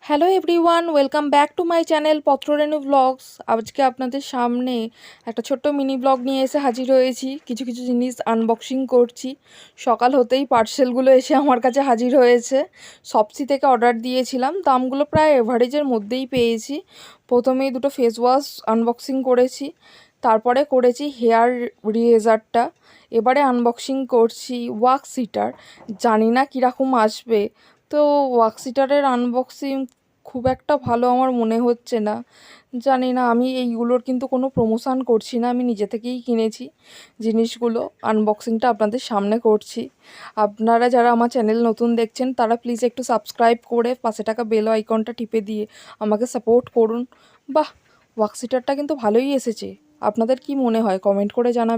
Hello everyone, welcome back to my channel Patrarenu blogs. আজকে আপনাদের সামনে একটা ছোট্ট মিনি ব্লগ নিয়ে এসে হাজির হয়েছি। কিছু কিছু জিনিস আনবক্সিং করছি। সকাল হতেই পার্সেলগুলো এসে আমার কাছে হাজির হয়েছে। শপসি থেকে অর্ডার দিয়েছিলাম, দামগুলো প্রায় এভারেজের মধ্যেই পেয়েছি। প্রথমেই দুটো ফেস ওয়াশ আনবক্সিং করেছি, তারপরে করেছি হেয়ার রেজারটা, এবারে আনবক্সিং করছি ওয়াক্স হিটার। জানি না কীরকম আসবে। তো ওয়াক্স হিটারের আনবক্সিং খুব একটা ভালো আমার মনে হচ্ছে না। জানি না, আমি এইগুলোর কিন্তু কোনো প্রমোশন করছি না, আমি নিজে থেকেই কিনেছি জিনিসগুলো। আনবক্সিংটা আপনাদের সামনে করছি। আপনারা যারা আমার চ্যানেল নতুন দেখছেন তারা প্লিজ একটু সাবস্ক্রাইব করে পাশে থাকা বেল আইকনটা টিপে দিয়ে আমাকে সাপোর্ট করুন। বাহ, ওয়াক্স হিটারটা কিন্তু ভালোই এসেছে। আপনাদের কি মনে হয় কমেন্ট করে জানাবেন।